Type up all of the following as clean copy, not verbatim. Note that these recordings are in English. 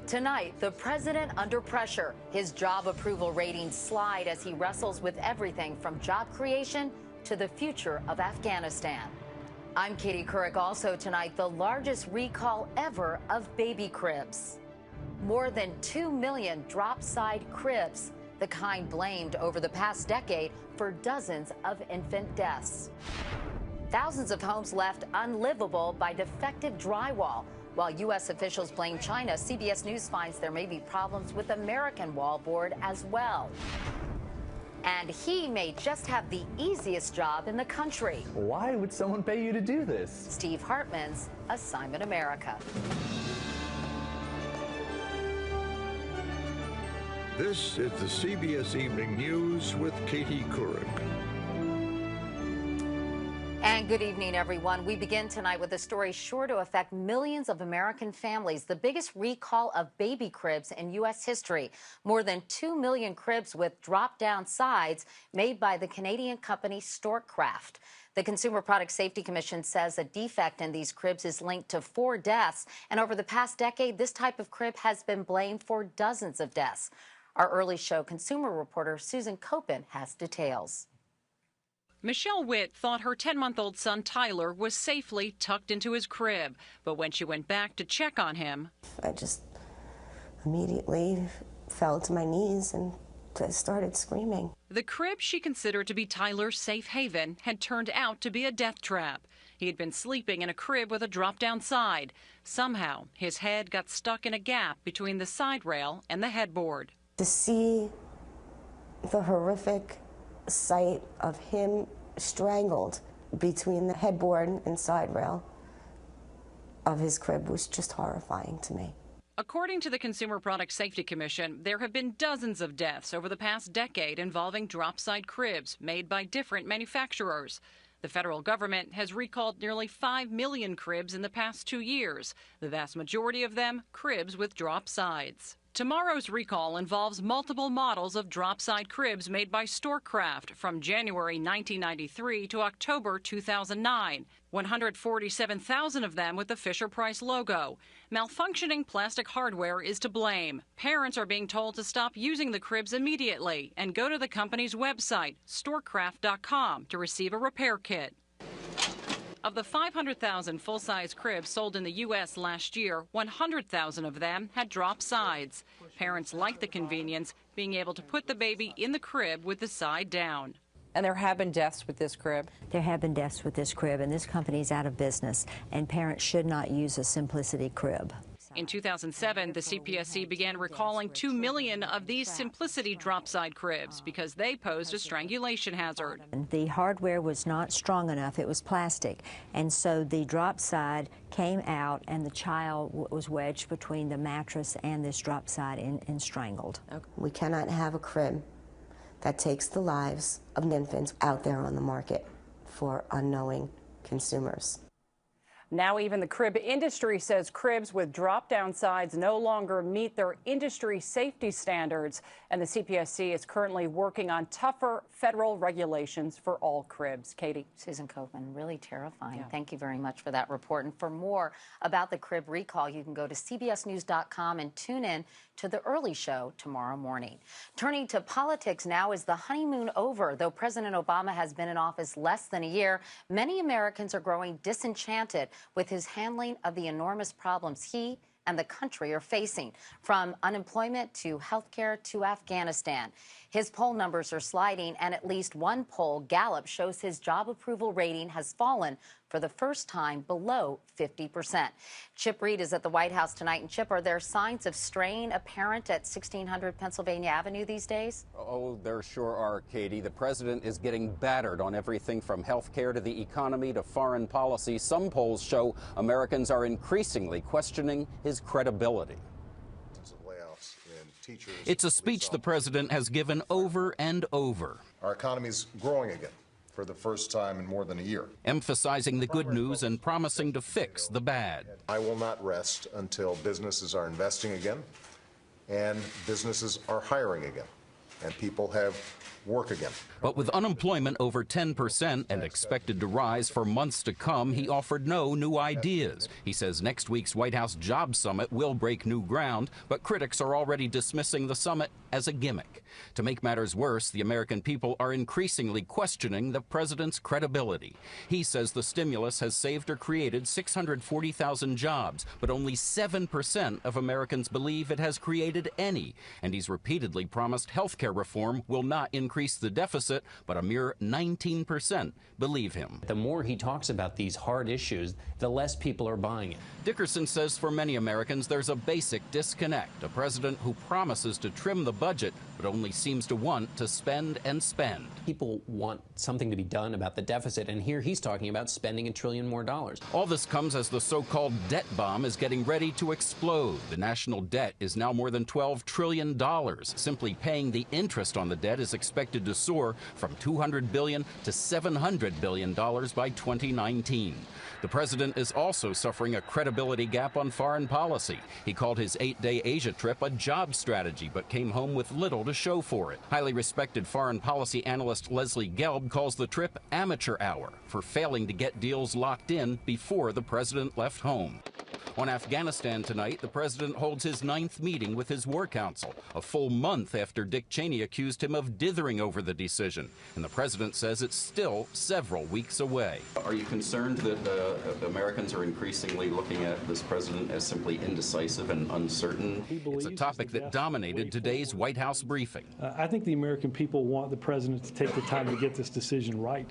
Tonight, the president under pressure. His job approval ratings slide as he wrestles with everything from job creation to the future of Afghanistan. I'm Katie Couric. Also tonight, the largest recall ever of baby cribs. More than 2 million drop-side cribs, the kind blamed over the past decade for dozens of infant deaths. Thousands of homes left unlivable by defective drywall. While U.S. officials blame China, CBS News finds there may be problems with American wallboard as well. And he may just have the easiest job in the country. Why would someone pay you to do this? Steve Hartman's Assignment America. This is the CBS Evening News with Katie Couric. And good evening, everyone. We begin tonight with a story sure to affect millions of American families, the biggest recall of baby cribs in U.S. history. More than 2 million cribs with drop-down sides made by the Canadian company Storkcraft. The Consumer Product Safety Commission says a defect in these cribs is linked to 4 deaths. And over the past decade, this type of crib has been blamed for dozens of deaths. Our early show consumer reporter Susan Koppen has details. Michelle Witt thought her 10-month-old son Tyler was safely tucked into his crib, but when she went back to check on him, I just immediately fell to my knees and started screaming. The crib she considered to be Tyler's safe haven had turned out to be a death trap. He had been sleeping in a crib with a drop-down side. Somehow, his head got stuck in a gap between the side rail and the headboard. To see the horrific sight of him strangled between the headboard and side rail of his crib was just horrifying to me. According to the Consumer Product Safety Commission, there have been dozens of deaths over the past decade involving drop-side cribs made by different manufacturers. The federal government has recalled nearly 5 million cribs in the past 2 years, the vast majority of them cribs with drop sides. Tomorrow's recall involves multiple models of drop-side cribs made by Storkcraft from January 1993 to October 2009, 147,000 of them with the Fisher-Price logo. Malfunctioning plastic hardware is to blame. Parents are being told to stop using the cribs immediately and go to the company's website, storkcraft.com, to receive a repair kit. Of the 500,000 full-size cribs sold in the U.S. last year, 100,000 of them had drop sides. Parents like the convenience, being able to put the baby in the crib with the side down. And there have been deaths with this crib? There have been deaths with this crib, and this company is out of business, and parents should not use a Simplicity crib. In 2007, the CPSC began recalling 2 million of these Simplicity drop-side cribs because they posed a strangulation hazard. The hardware was not strong enough. It was plastic. And so the drop side came out, and the child was wedged between the mattress and this drop side and strangled. We cannot have a crib that takes the lives of infants out there on the market for unknowing consumers. Now even the crib industry says cribs with drop-down sides no longer meet their industry safety standards, and the CPSC is currently working on tougher federal regulations for all cribs. Katie. Susan Koppen, really terrifying. Yeah. Thank you very much for that report. And for more about the crib recall, you can go to cbsnews.com and tune in to the early show tomorrow morning. Turning to politics now, is the honeymoon over? Though President Obama has been in office less than a year, many Americans are growing disenchanted with his handling of the enormous problems he and the country are facing, from unemployment to health care to Afghanistan. His poll numbers are sliding, and at least one poll, Gallup, shows his job approval rating has fallen for the first time below 50%. Chip Reid is at the White House tonight. And Chip, are there signs of strain apparent at 1600 Pennsylvania Avenue these days? Oh, there sure are, Katie. The president is getting battered on everything from health care to the economy to foreign policy. Some polls show Americans are increasingly questioning his credibility. It's a speech the president has given over and over. Our economy is growing again for the first time in more than a year. Emphasizing the good news and promising to fix the bad. I will not rest until businesses are investing again and businesses are hiring again. and people have work again. But with unemployment over 10% and expected to rise for months to come, he offered no new ideas. He says next week's White House Jobs Summit will break new ground, but critics are already dismissing the summit as a gimmick. To make matters worse, the American people are increasingly questioning the president's credibility. He says the stimulus has saved or created 640,000 jobs, but only 7% of Americans believe it has created any. And he's repeatedly promised health care reform will not increase the deficit, but a mere 19% believe him. The more he talks about these hard issues, the less people are buying it. Dickerson says for many Americans there's a basic disconnect, a president who promises to trim the budget but only seems to want to spend and spend. People want something to be done about the deficit, and here he's talking about spending $1 trillion more. All this comes as the so-called debt bomb is getting ready to explode. The national debt is now more than $12 trillion. Simply paying the interest on the debt is expected to soar from $200 billion to $700 billion by 2019. The president is also suffering a credibility gap on foreign policy. He called his 8-day Asia trip a job strategy, but came home with little to show for it. Highly respected foreign policy analyst Leslie Gelb calls the trip amateur hour for failing to get deals locked in before the president left home. On Afghanistan tonight, the president holds his 9th meeting with his war council, a full month after Dick Cheney accused him of dithering over the decision. And the president says it's still several weeks away. Are you concerned that Americans are increasingly looking at this president as simply indecisive and uncertain? It's a topic that dominated today's White House briefing. I think the American people want the president to take the time to get this decision right.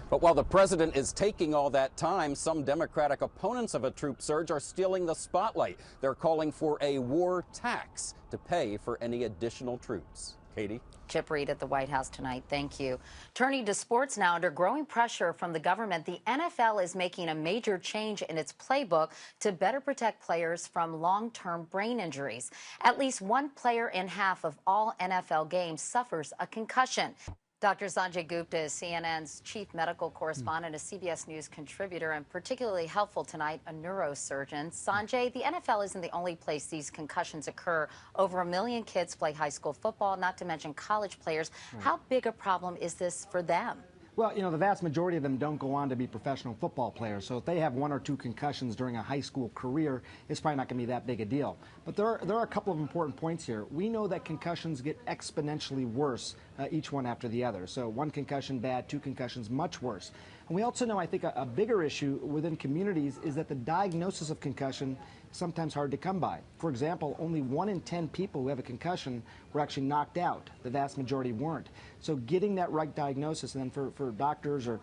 But while the president is taking all that time, some Democratic opponents of a troop surge are stealing the spotlight. They're calling for a war tax to pay for any additional troops. Katie? Chip Reid at the White House tonight. Thank you. Turning to sports now, under growing pressure from the government, the NFL is making a major change in its playbook to better protect players from long-term brain injuries. At least one player in half of all NFL games suffers a concussion. Dr. Sanjay Gupta is CNN's chief medical correspondent, a CBS News contributor, and particularly helpful tonight, a neurosurgeon. Sanjay, the NFL isn't the only place these concussions occur. Over 1 million kids play high school football, not to mention college players. How big a problem is this for them? Well, you know, the vast majority of them don't go on to be professional football players, so if they have 1 or 2 concussions during a high school career, it's probably not going to be that big a deal. But there are a couple of important points here. We know that concussions get exponentially worse, each one after the other. So 1 concussion bad, 2 concussions much worse. And we also know, I think, a bigger issue within communities is that the diagnosis of concussion is sometimes hard to come by. For example, only 1 in 10 people who have a concussion were actually knocked out. The vast majority weren't. So getting that right diagnosis, and then for doctors or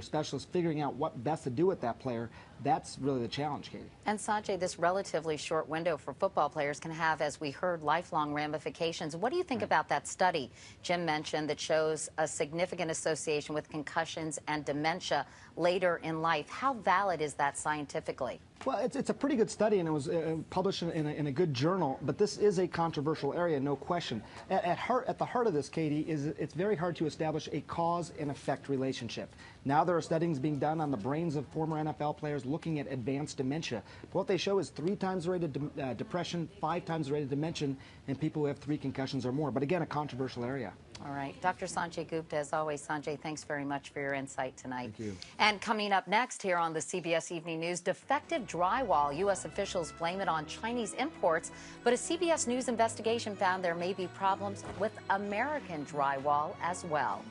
specialists figuring out what best to do with that player, that's really the challenge, Katie. And Sanjay, this relatively short window for football players can have, as we heard, lifelong ramifications. What do you think about that study Jim mentioned that shows a significant association with concussions and dementia later in life? How valid is that scientifically? Well, it's a pretty good study, and it was published in a good journal, but this is a controversial area, no question. At the heart of this, Katie, is it's very hard to establish a cause and effect relationship. Now there are studies being done on the brains of former NFL players looking at advanced dementia. But what they show is 3 times the rate of depression, 5 times the rate of dementia in people who have 3 concussions or more. But again, a controversial area. All right. Dr. Sanjay Gupta, as always. Sanjay, thanks very much for your insight tonight. Thank you. And coming up next here on the CBS Evening News, defective drywall. U.S. officials blame it on Chinese imports, but a CBS News investigation found there may be problems with American drywall as well.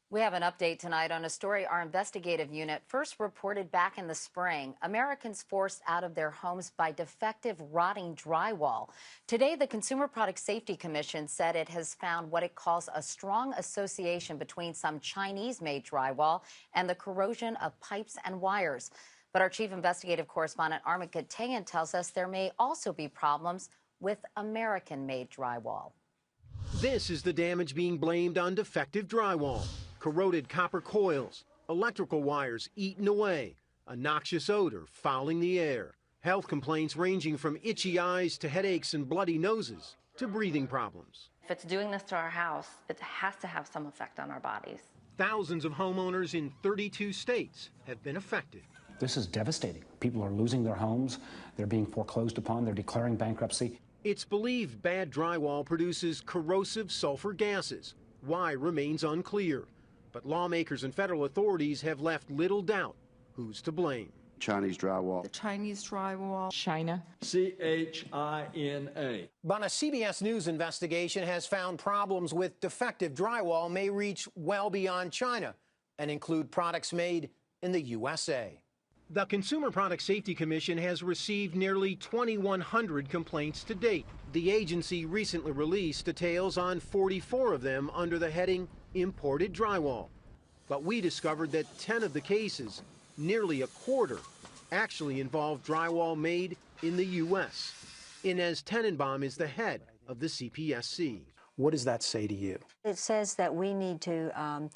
We have an update tonight on a story our investigative unit first reported back in the spring. Americans forced out of their homes by defective, rotting drywall. Today, the Consumer Product Safety Commission said it has found what it calls a strong association between some Chinese-made drywall and the corrosion of pipes and wires. But our chief investigative correspondent, Armit Katayan, tells us there may also be problems with American-made drywall. This is the damage being blamed on defective drywall. Corroded copper coils, electrical wires eaten away, a noxious odor fouling the air, health complaints ranging from itchy eyes to headaches and bloody noses. to breathing problems. If it's doing this to our house, it has to have some effect on our bodies. Thousands of homeowners in 32 states have been affected. This is devastating. People are losing their homes. They're being foreclosed upon. They're declaring bankruptcy. It's believed bad drywall produces corrosive sulfur gases. Why remains unclear. But lawmakers and federal authorities have left little doubt who's to blame. Chinese drywall. The Chinese drywall. China. China. But a CBS News investigation has found problems with defective drywall may reach well beyond China and include products made in the USA. The Consumer Product Safety Commission has received nearly 2,100 complaints to date. The agency recently released details on 44 of them under the heading Imported Drywall. But we discovered that 10 of the cases, nearly a quarter, actually involved drywall made in the U.S. Inez Tenenbaum is the head of the CPSC. What does that say to you? It says that we need to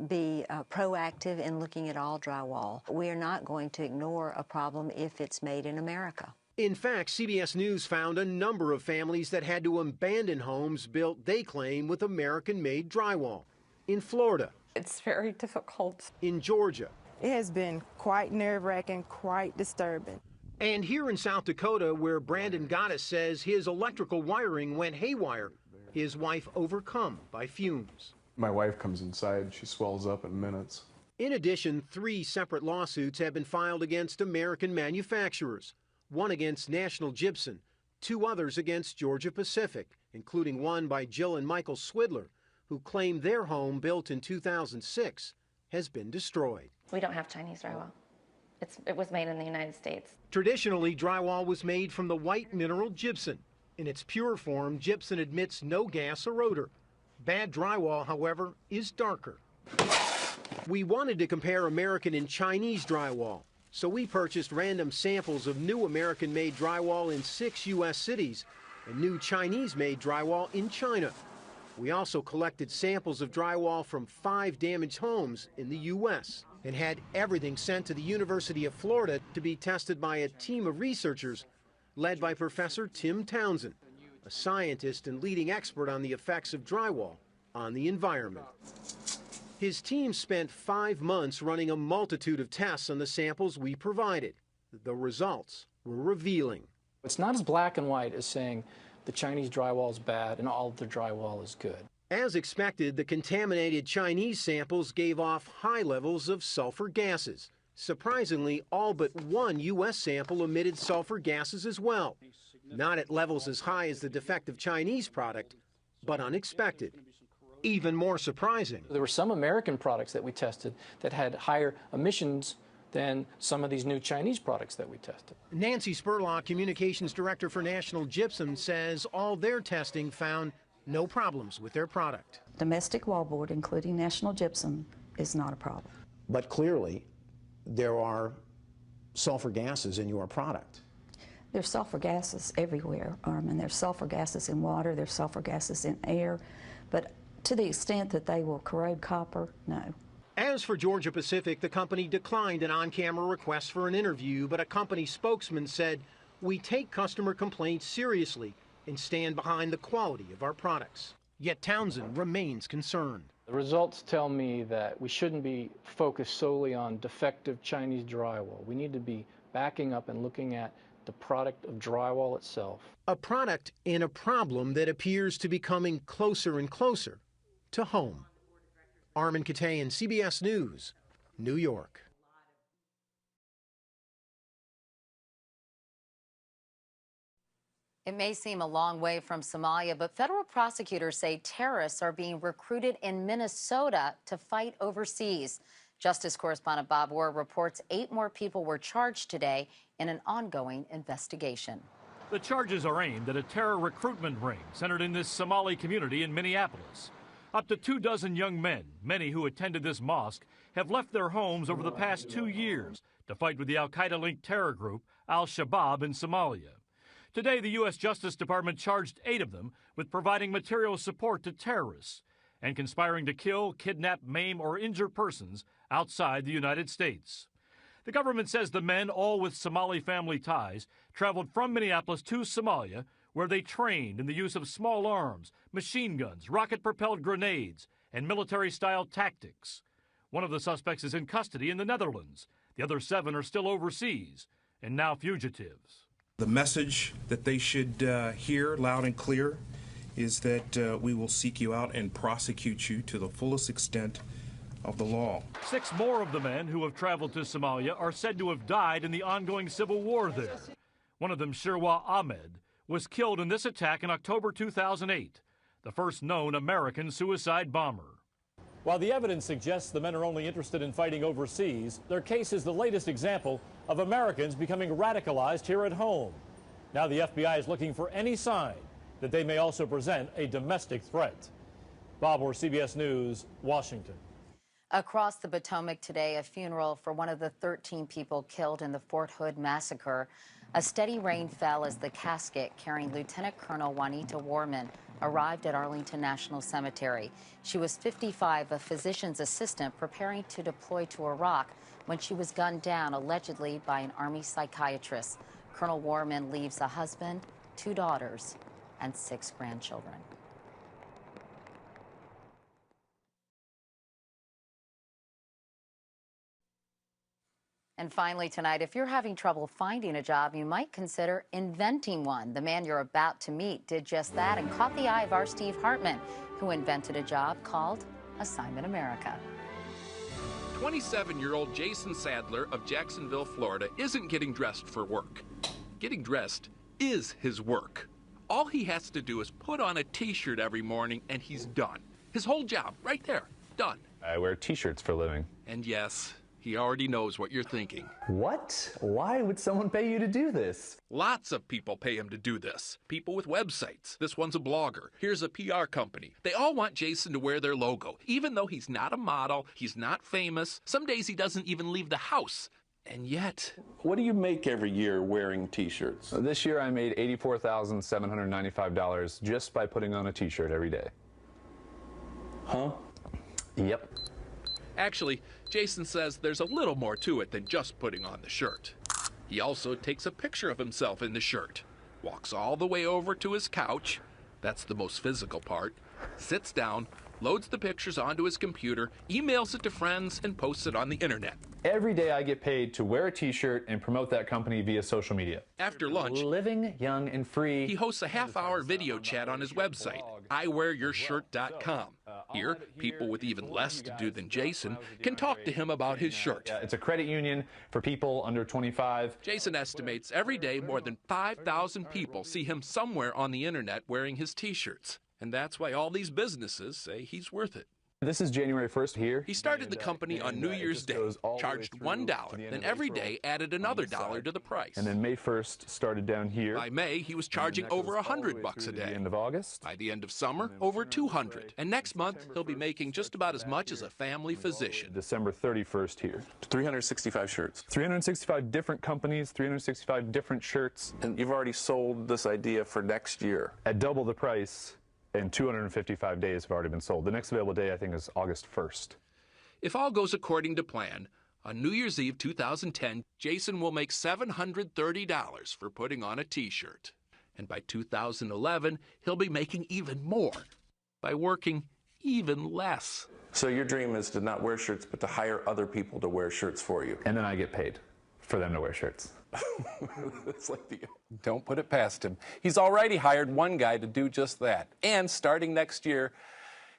be proactive in looking at all drywall. We are not going to ignore a problem if it's made in America. In fact, CBS News found a number of families that had to abandon homes built, they claim, with American-made drywall. In Florida. It's very difficult. In Georgia. It has been quite nerve-wracking, quite disturbing. And here in South Dakota, where Brandon Gaddis says his electrical wiring went haywire, his wife overcome by fumes. My wife comes inside, she swells up in minutes. In addition, 3 separate lawsuits have been filed against American manufacturers. One against National Gypsum, 2 others against Georgia Pacific, including one by Jill and Michael Swidler, who claim their home, built in 2006, has been destroyed. We don't have Chinese drywall. It was made in the United States. Traditionally, drywall was made from the white mineral gypsum. In its pure form, gypsum emits no gas or odor. Bad drywall, however, is darker. We wanted to compare American and Chinese drywall, so we purchased random samples of new American-made drywall in 6 U.S. cities and new Chinese-made drywall in China. We also collected samples of drywall from 5 damaged homes in the U.S. and had everything sent to the University of Florida to be tested by a team of researchers led by Professor Tim Townsend, a scientist and leading expert on the effects of drywall on the environment. His team spent 5 months running a multitude of tests on the samples we provided. The results were revealing. It's not as black and white as saying the Chinese drywall is bad and all of the drywall is good. As expected, the contaminated Chinese samples gave off high levels of sulfur gases. Surprisingly, all but 1 U.S. sample emitted sulfur gases as well. Not at levels as high as the defective Chinese product, but unexpected. Even more surprising. There were some American products that we tested that had higher emissions than some of these new Chinese products that we tested. Nancy Spurlock, Communications Director for National Gypsum, says all their testing found no problems with their product. Domestic wallboard, including National Gypsum, is not a problem. But clearly, there are sulfur gases in your product. There's sulfur gases everywhere, Armin. There's sulfur gases in water, there's sulfur gases in air, but to the extent that they will corrode copper, no. As for Georgia Pacific, the company declined an on-camera request for an interview, but a company spokesman said, "We take customer complaints seriously and stand behind the quality of our products." Yet Townsend remains concerned. The results tell me that we shouldn't be focused solely on defective Chinese drywall. We need to be backing up and looking at the product of drywall itself. A product and a problem that appears to be coming closer and closer to home. Armin Katayan, CBS News, New York. It may seem a long way from Somalia, but federal prosecutors say terrorists are being recruited in Minnesota to fight overseas. Justice correspondent Bob Orr reports 8 more people were charged today in an ongoing investigation. The charges are aimed at a terror recruitment ring centered in this Somali community in Minneapolis. Up to 24 young men, many who attended this mosque, have left their homes over the past 2 years to fight with the al-Qaeda-linked terror group Al-Shabaab in Somalia. Today, the U.S. Justice Department charged 8 of them with providing material support to terrorists and conspiring to kill, kidnap, maim, or injure persons outside the United States. The government says the men, all with Somali family ties, traveled from Minneapolis to Somalia, where they trained in the use of small arms, machine guns, rocket-propelled grenades, and military-style tactics. One of the suspects is in custody in the Netherlands. The other 7 are still overseas and now fugitives. The message that they should hear loud and clear is that we will seek you out and prosecute you to the fullest extent of the law. 6 more of the men who have traveled to Somalia are said to have died in the ongoing civil war there. One of them, Shirwa Ahmed, was killed in this attack in October 2008, the first known American suicide bomber. While the evidence suggests the men are only interested in fighting overseas, their case is the latest example of Americans becoming radicalized here at home. Now the FBI is looking for any sign that they may also present a domestic threat. Bob Orr, CBS News, Washington. Across the Potomac today, a funeral for one of the 13 people killed in the Fort Hood massacre. A steady rain fell as the casket carrying Lieutenant Colonel Juanita Warman arrived at Arlington National Cemetery. She was 55, a physician's assistant preparing to deploy to Iraq when she was gunned down, allegedly by an Army psychiatrist. Colonel Warman leaves a husband, 2 daughters, and 6 grandchildren. And finally tonight, if you're having trouble finding a job, you might consider inventing one. The man you're about to meet did just that and caught the eye of our Steve Hartman, who invented a job called Assignment America. 27-year-old Jason Sadler of Jacksonville, Florida, isn't getting dressed for work. Getting dressed is his work. All he has to do is put on a t-shirt every morning and he's done. His whole job, right there, done. I wear t-shirts for a living. And yes, he already knows what you're thinking. What? Why would someone pay you to do this? Lots of people pay him to do this. People with websites. This one's a blogger. Here's a PR company. They all want Jason to wear their logo, even though he's not a model, he's not famous. Some days he doesn't even leave the house. And yet... What do you make every year wearing t-shirts? This year I made $84,795 just by putting on a t-shirt every day. Huh? Yep. Actually, Jason says there's a little more to it than just putting on the shirt. He also takes a picture of himself in the shirt, walks all the way over to his couch, that's the most physical part, sits down, loads the pictures onto his computer, emails it to friends, and posts it on the internet. Every day I get paid to wear a t-shirt and promote that company via social media. After lunch, living young and free, he hosts a half-hour video chat on his website, iwearyourshirt.com. Here, people with even less to do than Jason can talk to him about his shirt. It's a credit union for people under 25. Jason estimates every day more than 5,000 people see him somewhere on the internet wearing his t-shirts. And that's why all these businesses say he's worth it. This is January 1st here. He started the company on New Year's Day, charged $1, then every day added another $1 to the price. And then May 1st started down here. By May, he was charging over $100 a day. The end of August. By the end of summer, over $200. And next month, he'll be making just about as much as a family physician. December 31st here. 365 shirts. 365 different companies, 365 different shirts. And you've already sold this idea for next year. At double the price. And 255 days have already been sold. The next available day, I think, is August 1st. If all goes according to plan, on New Year's Eve 2010, Jason will make $730 for putting on a t-shirt. And by 2011, he'll be making even more by working even less. So your dream is to not wear shirts, but to hire other people to wear shirts for you. And then I get paid for them to wear shirts. It's like Don't put it past him. He's already hired one guy to do just that. And starting next year,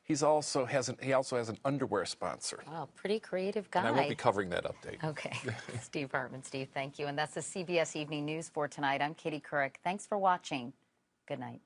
he also has an underwear sponsor. Wow, pretty creative guy. And I won't be covering that update. Okay. Steve Hartman. Steve, thank you. And that's the CBS Evening News for tonight. I'm Katie Couric. Thanks for watching. Good night.